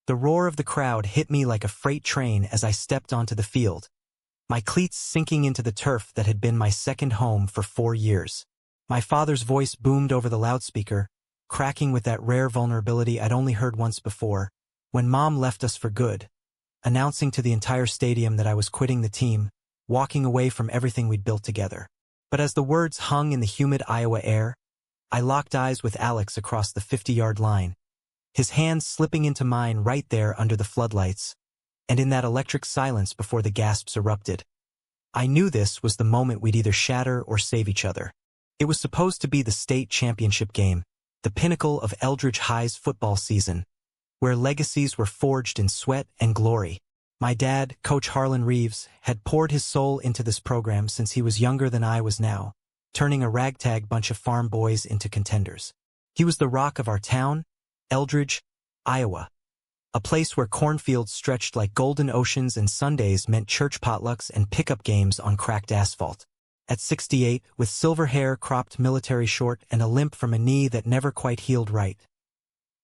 The roar of the crowd hit me like a freight train as I stepped onto the field, my cleats sinking into the turf that had been my second home for 4 years. My father's voice boomed over the loudspeaker, cracking with that rare vulnerability I'd only heard once before, when Mom left us for good, announcing to the entire stadium that I was quitting the team, walking away from everything we'd built together. But as the words hung in the humid Iowa air, I locked eyes with Alex across the 50-yard line, his hands slipping into mine right there under the floodlights, and in that electric silence before the gasps erupted. I knew this was the moment we'd either shatter or save each other. It was supposed to be the state championship game, the pinnacle of Eldridge High's football season, where legacies were forged in sweat and glory. My dad, Coach Harlan Reeves, had poured his soul into this program since he was younger than I was now, turning a ragtag bunch of farm boys into contenders. He was the rock of our town, Eldridge, Iowa, a place where cornfields stretched like golden oceans and Sundays meant church potlucks and pickup games on cracked asphalt. At 68, with silver hair cropped military short and a limp from a knee that never quite healed right,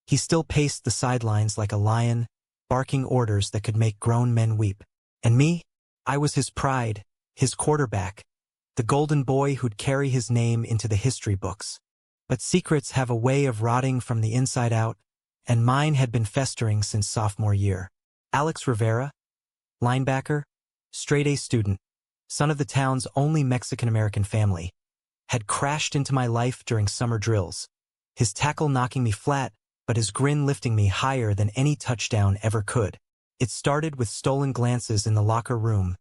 he still paced the sidelines like a lion, barking orders that could make grown men weep. And me? I was his pride, his quarterback, the golden boy who'd carry his name into the history books. But secrets have a way of rotting from the inside out, and mine had been festering since sophomore year. Alex Rivera, linebacker, straight-A student, son of the town's only Mexican-American family, had crashed into my life during summer drills, his tackle knocking me flat, but his grin lifting me higher than any touchdown ever could. It started with stolen glances in the locker room,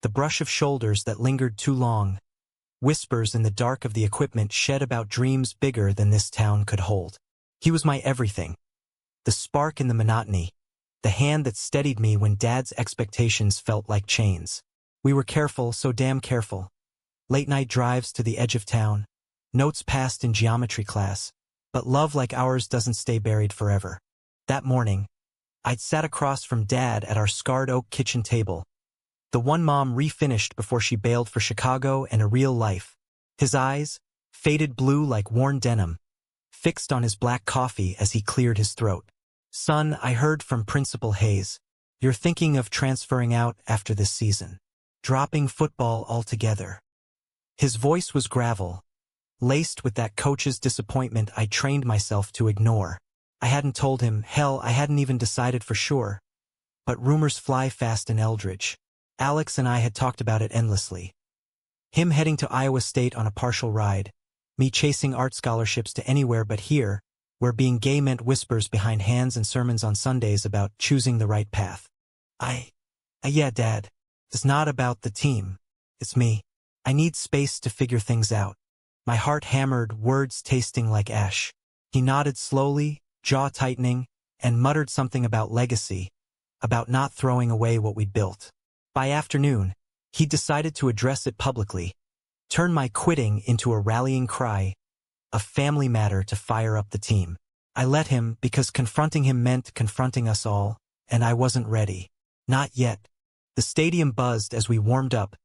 the brush of shoulders that lingered too long, whispers in the dark of the equipment shed about dreams bigger than this town could hold. He was my everything, the spark in the monotony, the hand that steadied me when Dad's expectations felt like chains. We were careful, so damn careful. Late-night drives to the edge of town, notes passed in geometry class, but love like ours doesn't stay buried forever. That morning, I'd sat across from Dad at our scarred oak kitchen table, the one Mom refinished before she bailed for Chicago and a real life. His eyes, faded blue like worn denim, fixed on his black coffee as he cleared his throat. Son, I heard from Principal Hayes. You're thinking of transferring out after this season. Dropping football altogether. His voice was gravel, laced with that coach's disappointment I trained myself to ignore. I hadn't told him, hell, I hadn't even decided for sure. But rumors fly fast in Eldridge. Alex and I had talked about it endlessly. Him heading to Iowa State on a partial ride, me chasing art scholarships to anywhere but here, where being gay meant whispers behind hands and sermons on Sundays about choosing the right path. Yeah, Dad, it's not about the team. It's me. I need space to figure things out. My heart hammered, words tasting like ash. He nodded slowly, jaw tightening, and muttered something about legacy, about not throwing away what we'd built. By afternoon, he decided to address it publicly, turn my quitting into a rallying cry, a family matter to fire up the team. I let him because confronting him meant confronting us all, and I wasn't ready. Not yet. The stadium buzzed as we warmed up,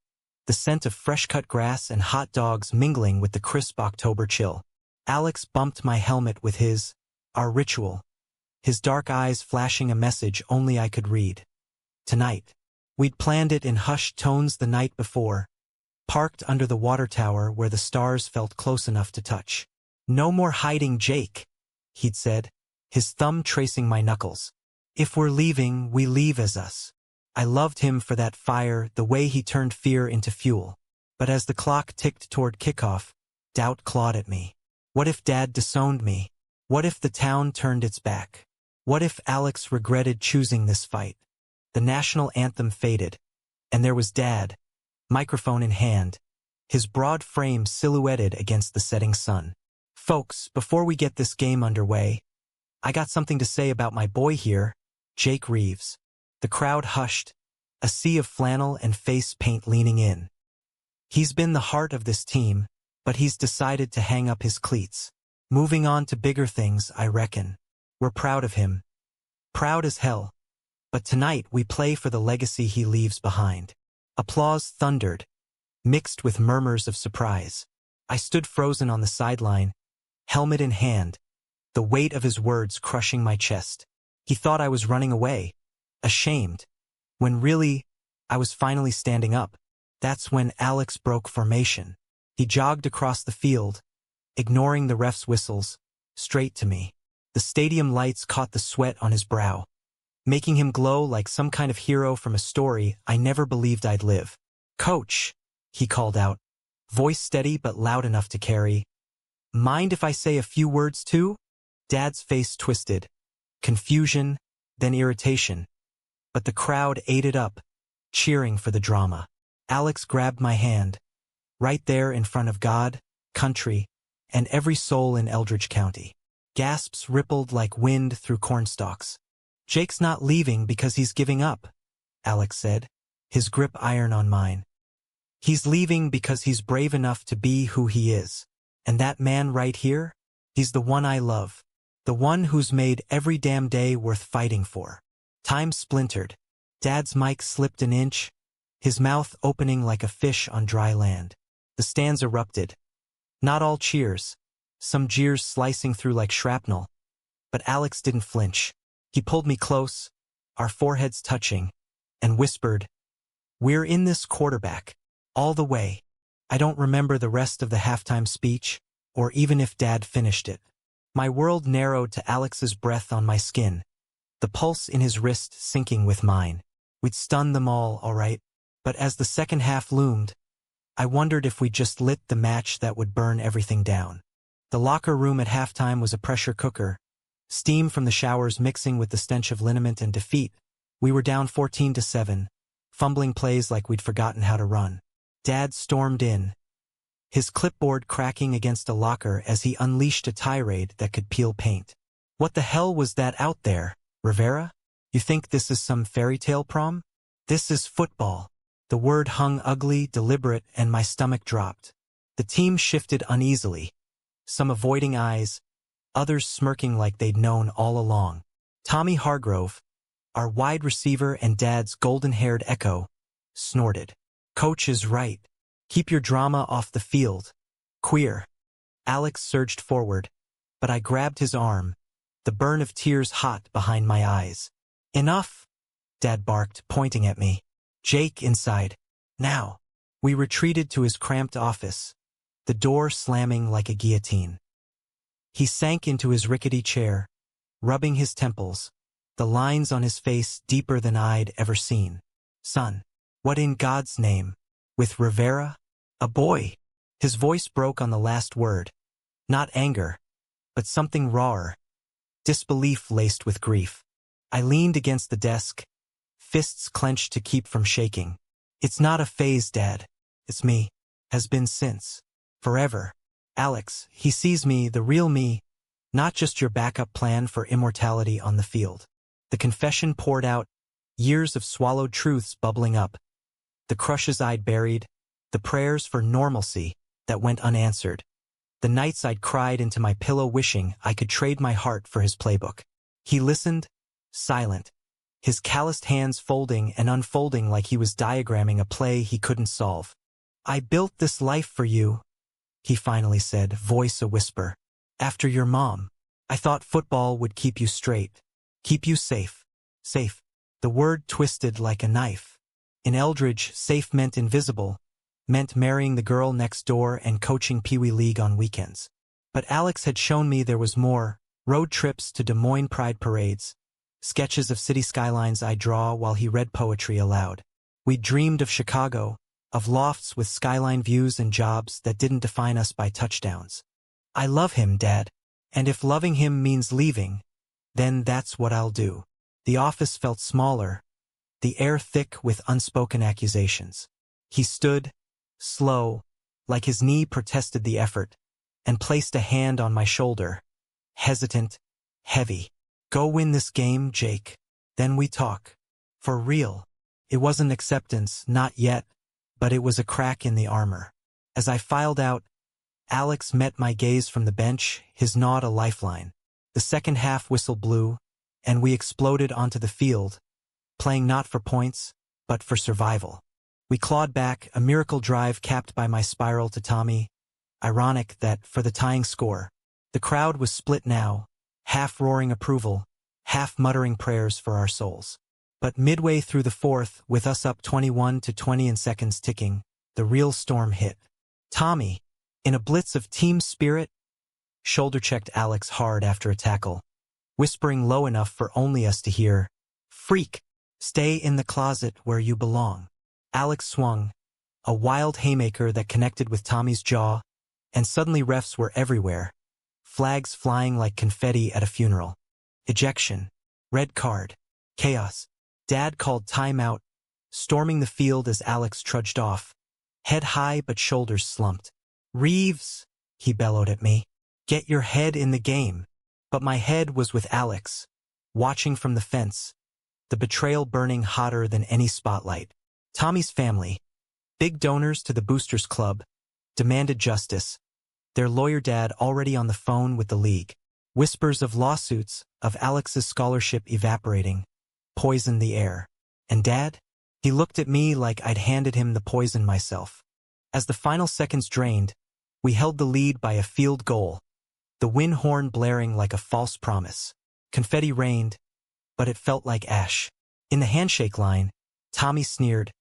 the scent of fresh-cut grass and hot dogs mingling with the crisp October chill. Alex bumped my helmet with our ritual, his dark eyes flashing a message only I could read. Tonight. We'd planned it in hushed tones the night before, parked under the water tower where the stars felt close enough to touch. No more hiding, Jake, he'd said, his thumb tracing my knuckles. If we're leaving, we leave as us. I loved him for that fire, the way he turned fear into fuel. But as the clock ticked toward kickoff, doubt clawed at me. What if Dad disowned me? What if the town turned its back? What if Alex regretted choosing this fight? The national anthem faded, and there was Dad, microphone in hand, his broad frame silhouetted against the setting sun. Folks, before we get this game underway, I got something to say about my boy here, Jake Reeves. The crowd hushed, a sea of flannel and face paint leaning in. He's been the heart of this team, but he's decided to hang up his cleats. Moving on to bigger things, I reckon. We're proud of him. Proud as hell. But tonight we play for the legacy he leaves behind. Applause thundered, mixed with murmurs of surprise. I stood frozen on the sideline, helmet in hand, the weight of his words crushing my chest. He thought I was running away, ashamed, when really, I was finally standing up. That's when Alex broke formation. He jogged across the field, ignoring the ref's whistles, straight to me. The stadium lights caught the sweat on his brow, making him glow like some kind of hero from a story I never believed I'd live. "Coach," he called out, voice steady but loud enough to carry. "Mind if I say a few words too?" Dad's face twisted, confusion, then irritation. But the crowd ate it up, cheering for the drama. Alex grabbed my hand, right there in front of God, country, and every soul in Eldridge County. Gasps rippled like wind through cornstalks. "Jake's not leaving because he's giving up," Alex said, his grip iron on mine. "He's leaving because he's brave enough to be who he is. And that man right here, he's the one I love. The one who's made every damn day worth fighting for." Time splintered. Dad's mic slipped an inch, his mouth opening like a fish on dry land. The stands erupted. Not all cheers, some jeers slicing through like shrapnel. But Alex didn't flinch. He pulled me close, our foreheads touching, and whispered, "We're in this, quarterback. All the way." I don't remember the rest of the halftime speech, or even if Dad finished it. My world narrowed to Alex's breath on my skin, the pulse in his wrist syncing with mine. We'd stunned them all right, but as the second half loomed, I wondered if we'd just lit the match that would burn everything down. The locker room at halftime was a pressure cooker, steam from the showers mixing with the stench of liniment and defeat. We were down 14-7, fumbling plays like we'd forgotten how to run. Dad stormed in, his clipboard cracking against a locker as he unleashed a tirade that could peel paint. "What the hell was that out there, Rivera? You think this is some fairy tale prom? This is football." The word hung ugly, deliberate, and my stomach dropped. The team shifted uneasily, some avoiding eyes, others smirking like they'd known all along. Tommy Hargrove, our wide receiver and Dad's golden-haired echo, snorted. "Coach is right. Keep your drama off the field. Queer." Alex surged forward, but I grabbed his arm, the burn of tears hot behind my eyes. "Enough," Dad barked, pointing at me. "Jake inside. Now." We retreated to his cramped office, the door slamming like a guillotine. He sank into his rickety chair, rubbing his temples, the lines on his face deeper than I'd ever seen. "Son, what in God's name? With Rivera? A boy?" His voice broke on the last word. Not anger, but something rawer, disbelief laced with grief. I leaned against the desk, fists clenched to keep from shaking. "It's not a phase, Dad. It's me. Has been since. Forever. Alex, he sees me, the real me, not just your backup plan for immortality on the field." The confession poured out, years of swallowed truths bubbling up. The crushes I'd buried, the prayers for normalcy that went unanswered. The nights I'd cried into my pillow wishing I could trade my heart for his playbook. He listened, silent, his calloused hands folding and unfolding like he was diagramming a play he couldn't solve. "I built this life for you," he finally said, voice a whisper. "After your mom. I thought football would keep you straight. Keep you safe." Safe. The word twisted like a knife. In Eldridge, safe meant invisible, meant marrying the girl next door and coaching Pee Wee League on weekends. But Alex had shown me there was more: road trips to Des Moines pride parades, sketches of city skylines I'd draw while he read poetry aloud. We dreamed of Chicago, of lofts with skyline views and jobs that didn't define us by touchdowns. "I love him, Dad. And if loving him means leaving, then that's what I'll do." The office felt smaller, the air thick with unspoken accusations. He stood, slow, like his knee protested the effort, and placed a hand on my shoulder, hesitant, heavy. "Go win this game, Jake. Then we talk. For real." It wasn't acceptance, not yet, but it was a crack in the armor. As I filed out, Alex met my gaze from the bench, his nod a lifeline. The second half whistle blew, and we exploded onto the field, playing not for points, but for survival. We clawed back, a miracle drive capped by my spiral to Tommy. Ironic that, for the tying score, the crowd was split now, half roaring approval, half muttering prayers for our souls. But midway through the fourth, with us up 21-20 and seconds ticking, the real storm hit. Tommy, in a blitz of team spirit, shoulder-checked Alex hard after a tackle, whispering low enough for only us to hear, "Freak, stay in the closet where you belong." Alex swung, a wild haymaker that connected with Tommy's jaw, and suddenly refs were everywhere, flags flying like confetti at a funeral. Ejection, red card, chaos. Dad called timeout, storming the field as Alex trudged off, head high but shoulders slumped. "Reeves," he bellowed at me, "get your head in the game." But my head was with Alex, watching from the fence, the betrayal burning hotter than any spotlight. Tommy's family, big donors to the Boosters Club, demanded justice, their lawyer dad already on the phone with the league. Whispers of lawsuits, of Alex's scholarship evaporating, poisoned the air. And Dad? He looked at me like I'd handed him the poison myself. As the final seconds drained, we held the lead by a field goal, the wind horn blaring like a false promise. Confetti rained, but it felt like ash. In the handshake line, Tommy sneered,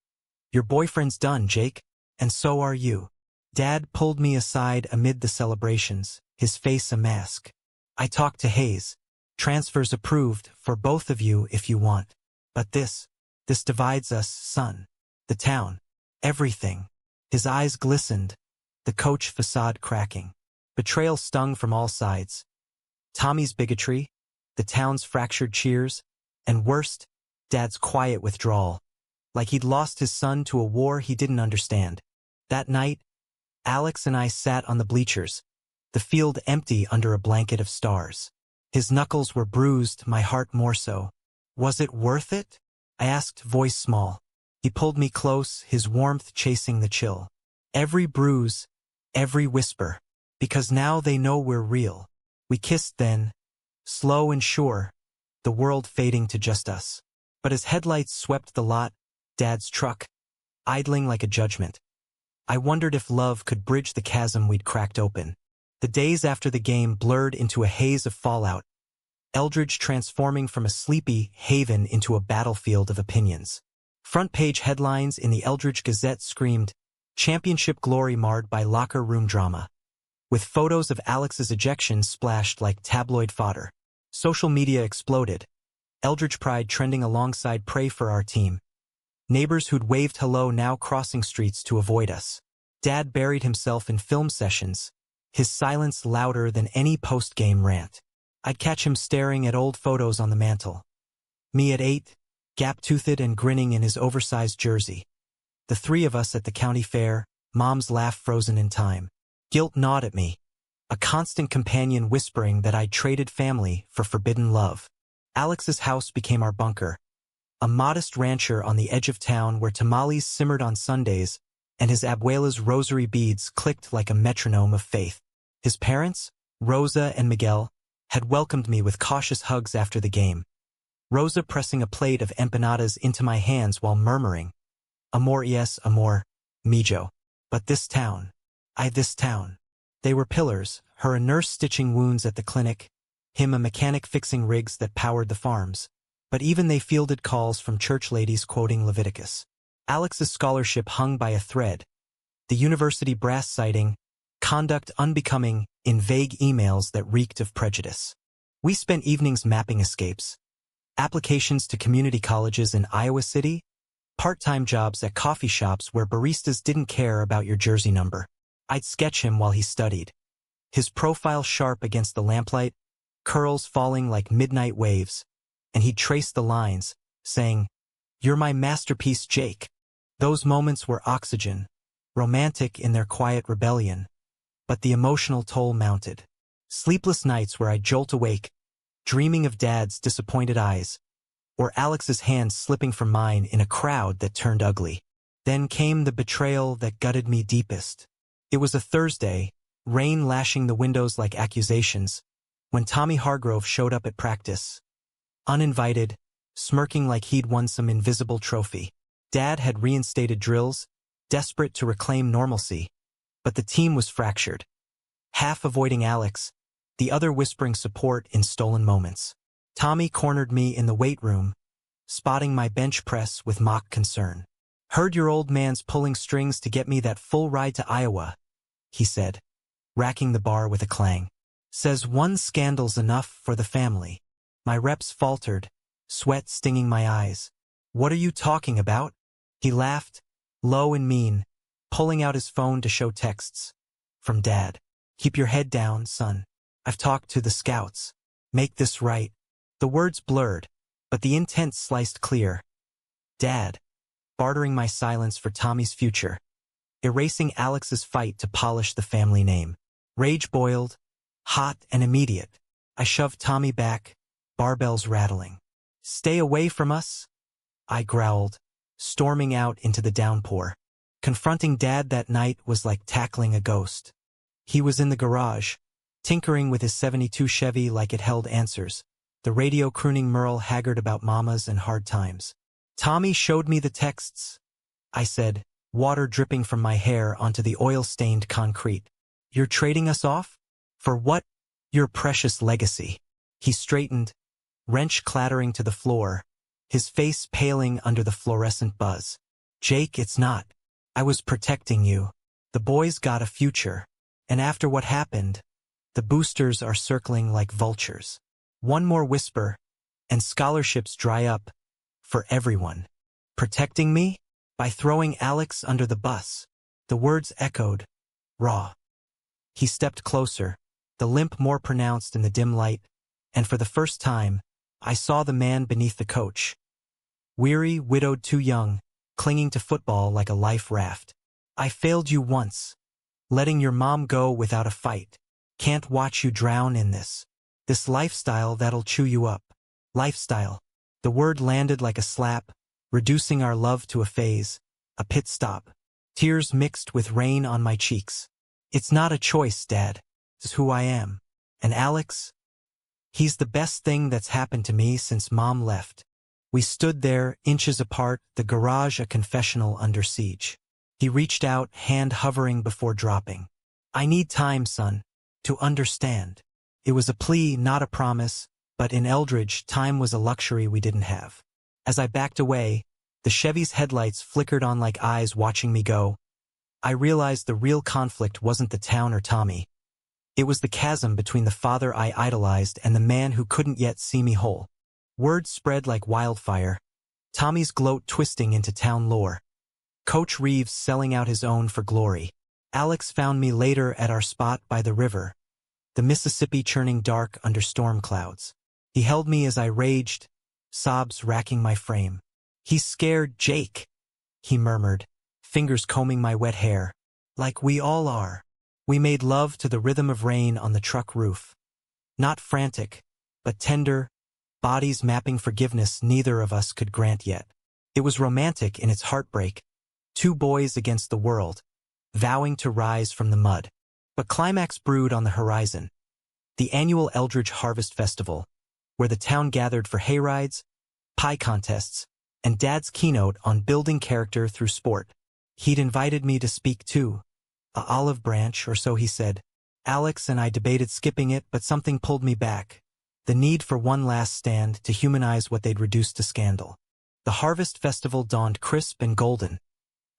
"Your boyfriend's done, Jake, and so are you." Dad pulled me aside amid the celebrations, his face a mask. "I talked to Hayes. Transfers approved for both of you if you want. But this divides us, son. The town. Everything." His eyes glistened, the coach facade cracking. Betrayal stung from all sides. Tommy's bigotry, the town's fractured cheers, and worst, Dad's quiet withdrawal, like he'd lost his son to a war he didn't understand. That night, Alex and I sat on the bleachers, the field empty under a blanket of stars. His knuckles were bruised, my heart more so. "Was it worth it?" I asked, voice small. He pulled me close, his warmth chasing the chill. "Every bruise, every whisper, because now they know we're real." We kissed then, slow and sure, the world fading to just us. But as headlights swept the lot, Dad's truck, idling like a judgment, I wondered if love could bridge the chasm we'd cracked open. The days after the game blurred into a haze of fallout, Eldridge transforming from a sleepy haven into a battlefield of opinions. Front-page headlines in the Eldridge Gazette screamed, "Championship glory marred by locker room drama," with photos of Alex's ejection splashed like tabloid fodder. Social media exploded, Eldridge pride trending alongside pray for our team. Neighbors who'd waved hello now crossing streets to avoid us. Dad buried himself in film sessions, his silence louder than any post-game rant. I'd catch him staring at old photos on the mantel. Me at 8, gap-toothed and grinning in his oversized jersey. The three of us at the county fair, Mom's laugh frozen in time. Guilt gnawed at me, a constant companion whispering that I'd traded family for forbidden love. Alex's house became our bunker, a modest rancher on the edge of town where tamales simmered on Sundays and his abuela's rosary beads clicked like a metronome of faith. His parents, Rosa and Miguel, had welcomed me with cautious hugs after the game, Rosa pressing a plate of empanadas into my hands while murmuring, "Amor yes, amor, mijo." But this town, this town. They were pillars, her a nurse stitching wounds at the clinic, him a mechanic fixing rigs that powered the farms. But even they fielded calls from church ladies quoting Leviticus. Alex's scholarship hung by a thread, the university brass citing, conduct unbecoming, in vague emails that reeked of prejudice. We spent evenings mapping escapes, applications to community colleges in Iowa City, part-time jobs at coffee shops where baristas didn't care about your jersey number. I'd sketch him while he studied, his profile sharp against the lamplight, curls falling like midnight waves, and he'd trace the lines, saying, "You're my masterpiece, Jake." Those moments were oxygen, romantic in their quiet rebellion, but the emotional toll mounted. Sleepless nights where I'd jolt awake, dreaming of Dad's disappointed eyes, or Alex's hands slipping from mine in a crowd that turned ugly. Then came the betrayal that gutted me deepest. It was a Thursday, rain lashing the windows like accusations, when Tommy Hargrove showed up at practice. Uninvited, smirking like he'd won some invisible trophy. Dad had reinstated drills, desperate to reclaim normalcy, but the team was fractured. Half avoiding Alex, the other whispering support in stolen moments. Tommy cornered me in the weight room, spotting my bench press with mock concern. "Heard your old man's pulling strings to get me that full ride to Iowa," he said, racking the bar with a clang. "Says one scandal's enough for the family." My reps faltered, sweat stinging my eyes. "What are you talking about?" He laughed, low and mean, pulling out his phone to show texts. "From Dad. Keep your head down, son. I've talked to the scouts. Make this right." The words blurred, but the intent sliced clear. Dad. Bartering my silence for Tommy's future. Erasing Alex's fight to polish the family name. Rage boiled, hot and immediate. I shoved Tommy back, barbells rattling. "Stay away from us," I growled, storming out into the downpour. Confronting Dad that night was like tackling a ghost. He was in the garage, tinkering with his '72 Chevy like it held answers, the radio crooning Merle Haggard about mamas and hard times. "Tommy showed me the texts," I said, water dripping from my hair onto the oil-stained concrete. "You're trading us off? For what?" "Your precious legacy." He straightened, wrench clattering to the floor, his face paling under the fluorescent buzz. "Jake, it's not. I was protecting you. The boys got a future. And after what happened, the boosters are circling like vultures. One more whisper, and scholarships dry up. For everyone." "Protecting me?" "By throwing Alex under the bus." The words echoed, raw. He stepped closer, the limp more pronounced in the dim light, and for the first time, I saw the man beneath the coach. Weary, widowed, too young, clinging to football like a life raft. "I failed you once. Letting your mom go without a fight. Can't watch you drown in this. This lifestyle that'll chew you up." Lifestyle. The word landed like a slap, reducing our love to a phase, a pit stop. Tears mixed with rain on my cheeks. "It's not a choice, Dad. It's who I am. And Alex? He's the best thing that's happened to me since Mom left." We stood there, inches apart, the garage a confessional under siege. He reached out, hand hovering before dropping. "I need time, son, to understand." It was a plea, not a promise, but in Eldridge, time was a luxury we didn't have. As I backed away, the Chevy's headlights flickered on like eyes watching me go. I realized the real conflict wasn't the town or Tommy. It was the chasm between the father I idolized and the man who couldn't yet see me whole. Word spread like wildfire. Tommy's gloat twisting into town lore. Coach Reeves selling out his own for glory. Alex found me later at our spot by the river, the Mississippi churning dark under storm clouds. He held me as I raged, sobs racking my frame. "He's scared, Jake," he murmured, fingers combing my wet hair. "Like we all are." We made love to the rhythm of rain on the truck roof. Not frantic, but tender, bodies mapping forgiveness neither of us could grant yet. It was romantic in its heartbreak. Two boys against the world, vowing to rise from the mud. But climax brewed on the horizon. The annual Eldridge Harvest Festival, where the town gathered for hayrides, pie contests, and Dad's keynote on building character through sport. He'd invited me to speak too. A olive branch or so, he said. Alex and I debated skipping it, but something pulled me back. The need for one last stand to humanize what they'd reduced to scandal. The Harvest Festival dawned crisp and golden,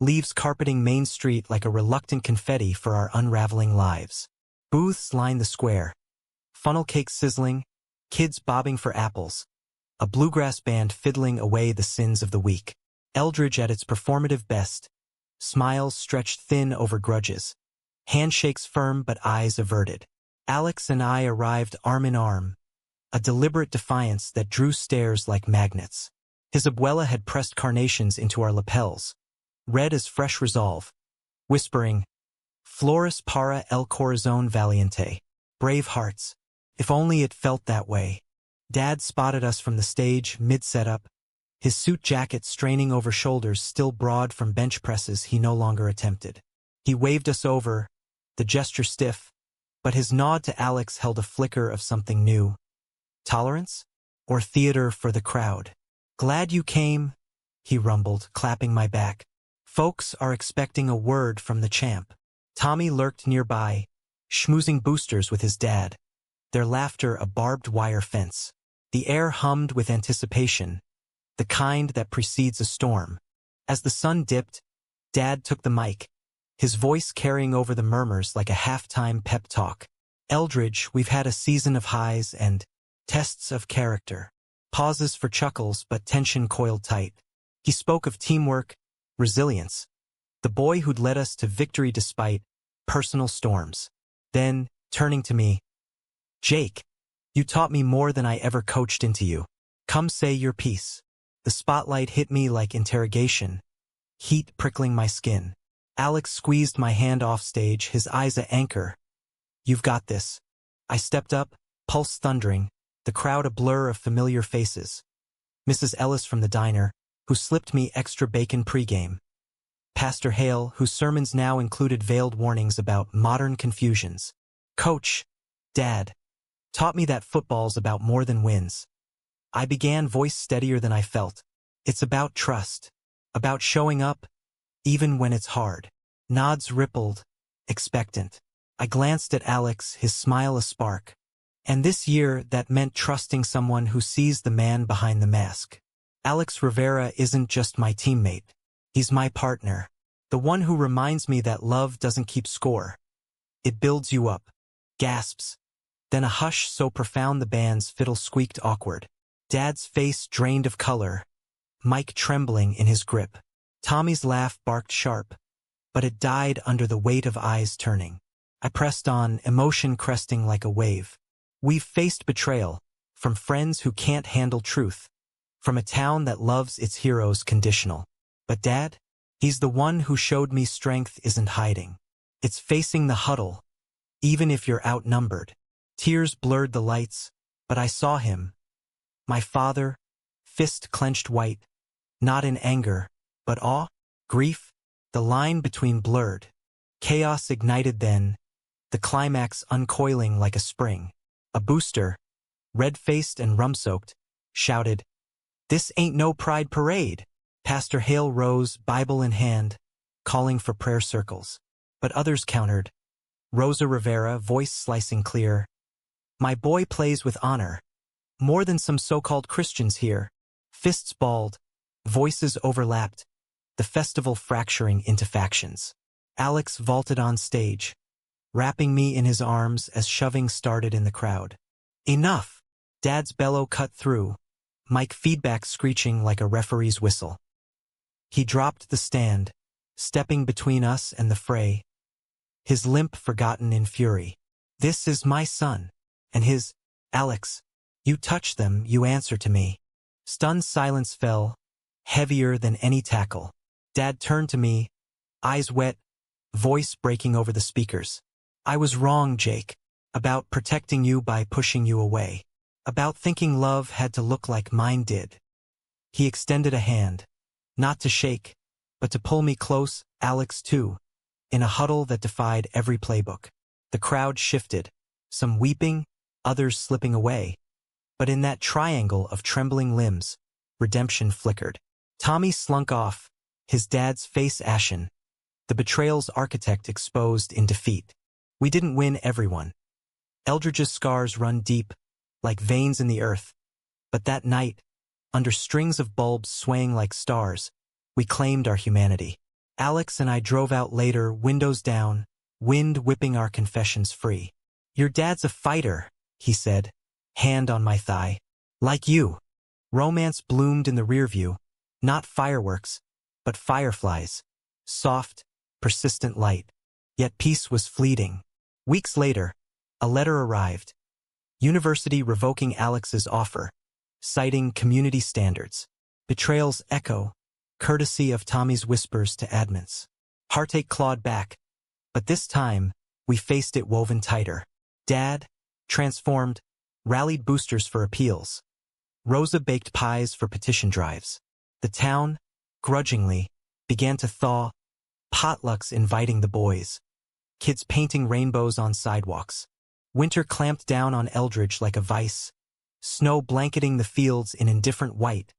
leaves carpeting Main Street like a reluctant confetti for our unraveling lives. Booths lined the square, funnel cakes sizzling, kids bobbing for apples, a bluegrass band fiddling away the sins of the week. Eldridge at its performative best, smiles stretched thin over grudges, handshakes firm but eyes averted. Alex and I arrived arm in arm, a deliberate defiance that drew stares like magnets. His abuela had pressed carnations into our lapels, red as fresh resolve, whispering, "Flores para el corazón valiente." Brave hearts. If only it felt that way. Dad spotted us from the stage, mid-setup, his suit jacket straining over shoulders still broad from bench presses he no longer attempted. He waved us over, the gesture stiff, but his nod to Alex held a flicker of something new. Tolerance? Or theater for the crowd? "Glad you came," he rumbled, clapping my back. "Folks are expecting a word from the champ." Tommy lurked nearby, schmoozing boosters with his dad, their laughter a barbed wire fence. The air hummed with anticipation, the kind that precedes a storm. As the sun dipped, Dad took the mic, his voice carrying over the murmurs like a halftime pep talk. Eldridge, we've had a season of highs and tests of character. Pauses for chuckles, but tension coiled tight. He spoke of teamwork, resilience, the boy who'd led us to victory despite personal storms. Then, turning to me, Jake, you taught me more than I ever coached into you. Come say your piece. The spotlight hit me like interrogation, heat prickling my skin. Alex squeezed my hand off stage, his eyes at anchor. You've got this. I stepped up, pulse thundering, the crowd a blur of familiar faces. Mrs. Ellis from the diner, who slipped me extra bacon pregame. Pastor Hale, whose sermons now included veiled warnings about modern confusions. Coach, Dad, taught me that football's about more than wins. I began, voice steadier than I felt. It's about trust, about showing up, even when it's hard. Nods rippled, expectant. I glanced at Alex, his smile a spark. And this year, that meant trusting someone who sees the man behind the mask. Alex Rivera isn't just my teammate. He's my partner. The one who reminds me that love doesn't keep score. It builds you up. Gasps. Then a hush so profound the band's fiddle squeaked awkward. Dad's face drained of color, Mike trembling in his grip. Tommy's laugh barked sharp, but it died under the weight of eyes turning. I pressed on, emotion cresting like a wave. We've faced betrayal, from friends who can't handle truth, from a town that loves its heroes conditional. But Dad? He's the one who showed me strength isn't hiding. It's facing the huddle, even if you're outnumbered. Tears blurred the lights, but I saw him. My father, fist clenched white, not in anger, but awe, grief, the line between blurred. Chaos ignited then, the climax uncoiling like a spring. A booster, red-faced and rum-soaked, shouted, "This ain't no pride parade." Pastor Hale rose, Bible in hand, calling for prayer circles. But others countered. Rosa Rivera, voice slicing clear, "My boy plays with honor. More than some so-called Christians here." Fists balled, voices overlapped, the festival fracturing into factions. Alex vaulted on stage, wrapping me in his arms as shoving started in the crowd. Enough! Dad's bellow cut through, Mike feedback screeching like a referee's whistle. He dropped the stand, stepping between us and the fray, his limp forgotten in fury. "This is my son." And his, "Alex, you touch them, you answer to me." Stunned silence fell, heavier than any tackle. Dad turned to me, eyes wet, voice breaking over the speakers. "I was wrong, Jake, about protecting you by pushing you away, about thinking love had to look like mine did." He extended a hand, not to shake, but to pull me close, Alex too, in a huddle that defied every playbook. The crowd shifted, some weeping, others slipping away. But in that triangle of trembling limbs, redemption flickered. Tommy slunk off, his dad's face ashen, the betrayal's architect exposed in defeat. We didn't win everyone. Eldridge's scars run deep, like veins in the earth. But that night, under strings of bulbs swaying like stars, we claimed our humanity. Alex and I drove out later, windows down, wind whipping our confessions free. "Your dad's a fighter," he said, hand on my thigh. "Like you." Romance bloomed in the rearview, not fireworks, but fireflies, soft, persistent light. Yet peace was fleeting. Weeks later, a letter arrived. University revoking Alex's offer, citing community standards. Betrayal's echo, courtesy of Tommy's whispers to admins. Heartache clawed back, but this time, we faced it woven tighter. Dad, transformed, rallied boosters for appeals. Rosa baked pies for petition drives. The town, grudgingly, began to thaw, potlucks inviting the boys. Kids painting rainbows on sidewalks. Winter clamped down on Eldridge like a vice, snow blanketing the fields in indifferent white,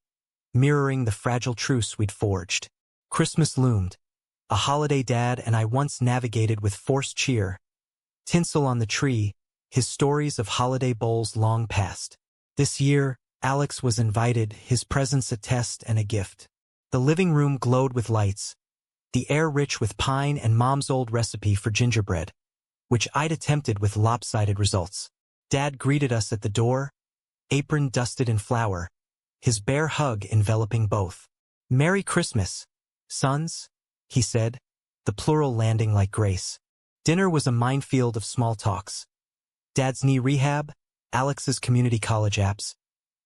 mirroring the fragile truce we'd forged. Christmas loomed, a holiday Dad and I once navigated with forced cheer. Tinsel on the tree, his stories of holiday bowls long past. This year, Alex was invited, his presence a test and a gift. The living room glowed with lights, the air rich with pine and Mom's old recipe for gingerbread, which I'd attempted with lopsided results. Dad greeted us at the door, apron dusted in flour, his bare hug enveloping both. "Merry Christmas, sons," he said, the plural landing like grace. Dinner was a minefield of small talks. Dad's knee rehab, Alex's community college apps,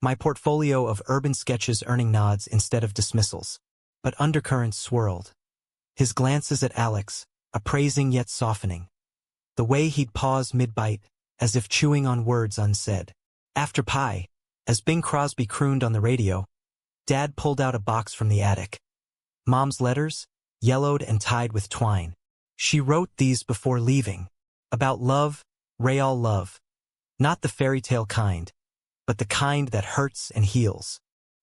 my portfolio of urban sketches earning nods instead of dismissals. But undercurrents swirled. His glances at Alex, appraising yet softening. The way he'd pause mid-bite, as if chewing on words unsaid. After pie, as Bing Crosby crooned on the radio, Dad pulled out a box from the attic. Mom's letters, yellowed and tied with twine. She wrote these before leaving. About love, real love. Not the fairy tale kind, but the kind that hurts and heals.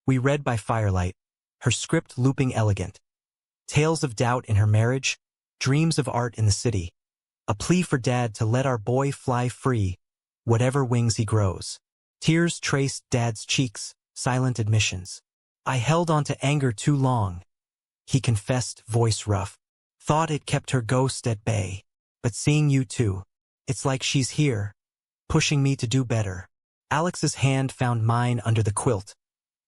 We read by firelight, her script looping elegant. Tales of doubt in her marriage, dreams of art in the city. A plea for Dad to let our boy fly free, whatever wings he grows. Tears traced Dad's cheeks, silent admissions. I held on to anger too long, he confessed, voice rough. Thought it kept her ghost at bay. But seeing you too, it's like she's here, pushing me to do better. Alex's hand found mine under the quilt,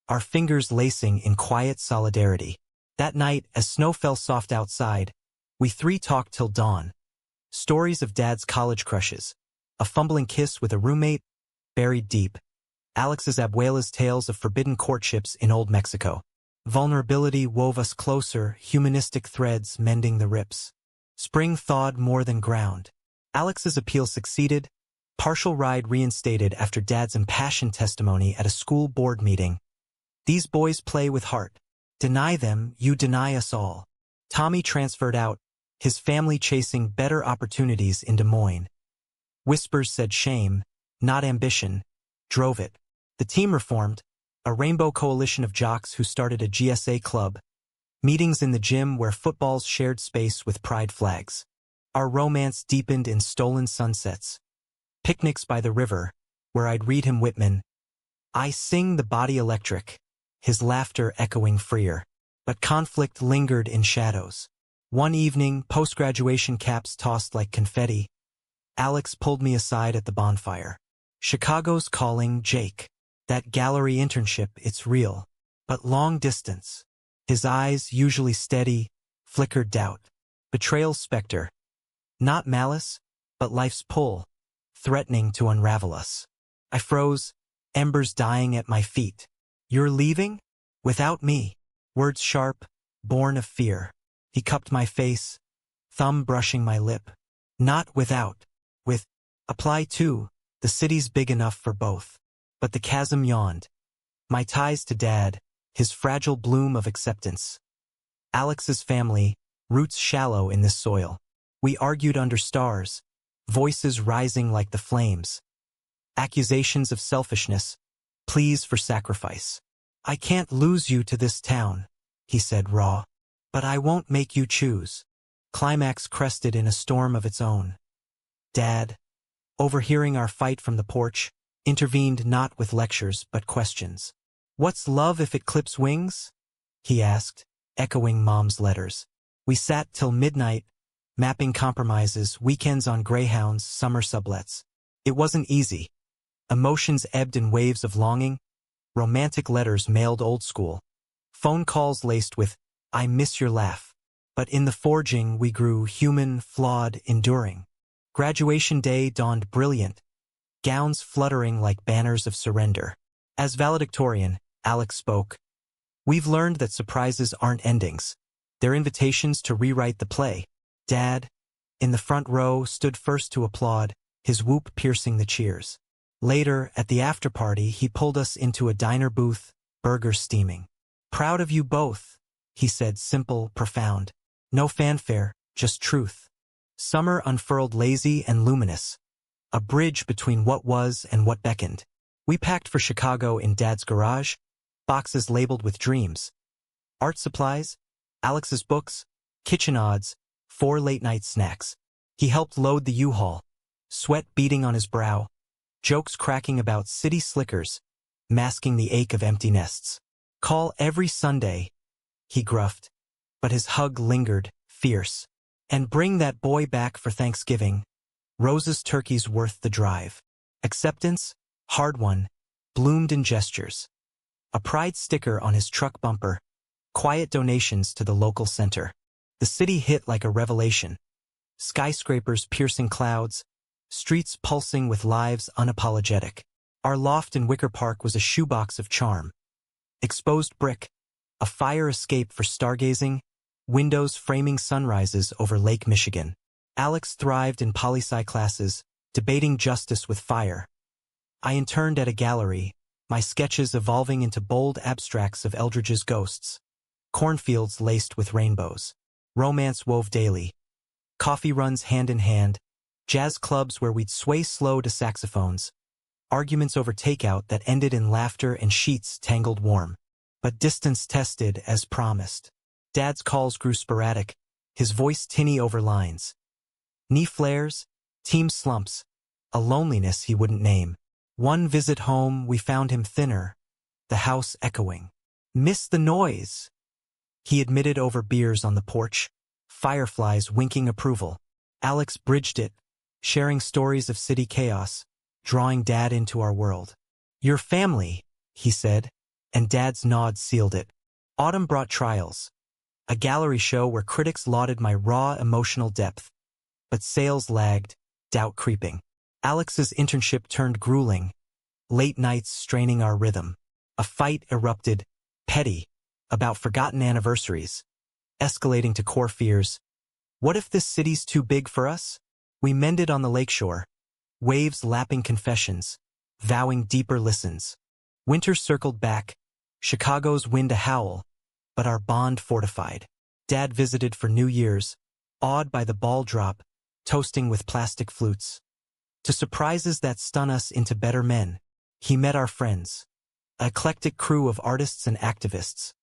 our fingers lacing in quiet solidarity. That night, as snow fell soft outside, we three talked till dawn. Stories of Dad's college crushes, a fumbling kiss with a roommate, buried deep. Alex's abuela's tales of forbidden courtships in Old Mexico. Vulnerability wove us closer, humanistic threads mending the rips. Spring thawed more than ground. Alex's appeal succeeded, partial ride reinstated after Dad's impassioned testimony at a school board meeting. These boys play with heart. Deny them, you deny us all. Tommy transferred out, his family chasing better opportunities in Des Moines. Whispers said shame, not ambition, drove it. The team reformed, a rainbow coalition of jocks who started a GSA club, meetings in the gym where footballs shared space with pride flags. Our romance deepened in stolen sunsets, picnics by the river, where I'd read him Whitman. I sing the body electric, his laughter echoing freer. But conflict lingered in shadows. One evening, post-graduation caps tossed like confetti, Alex pulled me aside at the bonfire. Chicago's calling, Jake. That gallery internship, it's real, but long distance. His eyes, usually steady, flickered doubt. Betrayal's specter. Not malice, but life's pull, threatening to unravel us. I froze, embers dying at my feet. You're leaving? Without me. Words sharp, born of fear. He cupped my face, thumb brushing my lip. Not without. With. Apply to. The city's big enough for both. But the chasm yawned. My ties to Dad, his fragile bloom of acceptance. Alex's family, roots shallow in this soil. We argued under stars, voices rising like the flames. Accusations of selfishness, pleas for sacrifice. I can't lose you to this town, he said raw. But I won't make you choose. Climax crested in a storm of its own. Dad, overhearing our fight from the porch, intervened not with lectures but questions. What's love if it clips wings? He asked, echoing Mom's letters. We sat till midnight, mapping compromises, weekends on Greyhounds, summer sublets. It wasn't easy. Emotions ebbed in waves of longing, romantic letters mailed old school, phone calls laced with, I miss your laugh. But in the forging we grew human, flawed, enduring. Graduation day dawned brilliant, gowns fluttering like banners of surrender. As valedictorian, Alex spoke. We've learned that surprises aren't endings. They're invitations to rewrite the play. Dad, in the front row, stood first to applaud, his whoop piercing the cheers. Later, at the after-party, he pulled us into a diner booth, burgers steaming. Proud of you both, he said, simple, profound. No fanfare, just truth. Summer unfurled lazy and luminous, a bridge between what was and what beckoned. We packed for Chicago in Dad's garage, boxes labeled with dreams. Art supplies, Alex's books, kitchen odds, 4 late-night snacks. He helped load the U-Haul, sweat beading on his brow, jokes cracking about city slickers, masking the ache of empty nests. "Call every Sunday," he gruffed, but his hug lingered, fierce. "And bring that boy back for Thanksgiving. Rose's turkey's worth the drive." Acceptance, hard won, bloomed in gestures. A pride sticker on his truck bumper, quiet donations to the local center. The city hit like a revelation. Skyscrapers piercing clouds, streets pulsing with lives unapologetic. Our loft in Wicker Park was a shoebox of charm. Exposed brick, a fire escape for stargazing, windows framing sunrises over Lake Michigan. Alex thrived in poli-sci classes, debating justice with fire. I interned at a gallery, my sketches evolving into bold abstracts of Eldridge's ghosts. Cornfields laced with rainbows. Romance wove daily. Coffee runs hand in hand. Jazz clubs where we'd sway slow to saxophones. Arguments over takeout that ended in laughter and sheets tangled warm. But distance tested as promised. Dad's calls grew sporadic, his voice tinny over lines. Knee flares, team slumps, a loneliness he wouldn't name. One visit home, we found him thinner, the house echoing. "Miss the noise," he admitted over beers on the porch, fireflies winking approval. Alex bridged it, sharing stories of city chaos, drawing Dad into our world. "Your family," he said, and Dad's nod sealed it. Autumn brought trials, a gallery show where critics lauded my raw emotional depth. But sales lagged, doubt creeping. Alex's internship turned grueling, late nights straining our rhythm. A fight erupted, petty, about forgotten anniversaries, escalating to core fears. What if this city's too big for us? We mended on the lakeshore, waves lapping confessions, vowing deeper listens. Winter circled back, Chicago's wind a howl, but our bond fortified. Dad visited for New Year's, awed by the ball drop, toasting with plastic flutes. To surprises that stun us into better men, he met our friends, an eclectic crew of artists and activists,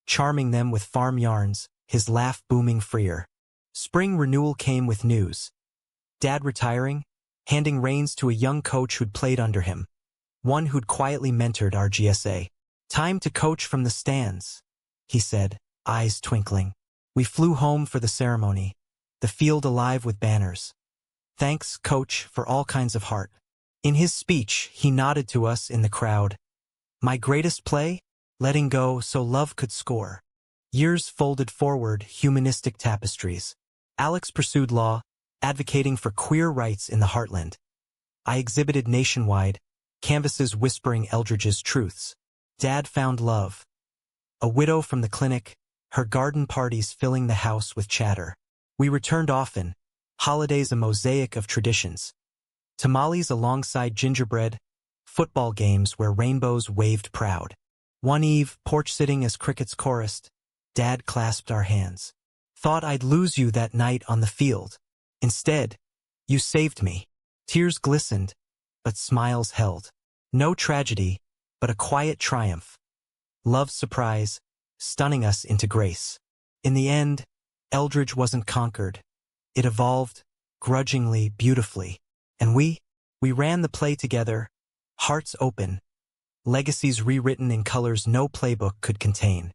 charming them with farm yarns, his laugh booming freer. Spring renewal came with news. Dad retiring, handing reins to a young coach who'd played under him, one who'd quietly mentored our GSA. "Time to coach from the stands," he said, eyes twinkling. We flew home for the ceremony, the field alive with banners. "Thanks, Coach, for all kinds of heart." In his speech, he nodded to us in the crowd. "My greatest play? Letting go so love could score." Years folded forward, humanistic tapestries. Alex pursued law, advocating for queer rights in the heartland. I exhibited nationwide, canvases whispering Eldridge's truths. Dad found love. A widow from the clinic, her garden parties filling the house with chatter. We returned often, holidays a mosaic of traditions. Tamales alongside gingerbread, football games where rainbows waved proud. One eve, porch sitting as crickets chorused, Dad clasped our hands. "Thought I'd lose you that night on the field. Instead, you saved me." Tears glistened, but smiles held. No tragedy, but a quiet triumph. Love's surprise, stunning us into grace. In the end, Eldridge wasn't conquered. It evolved, grudgingly, beautifully. And we ran the play together, hearts open, legacies rewritten in colors no playbook could contain.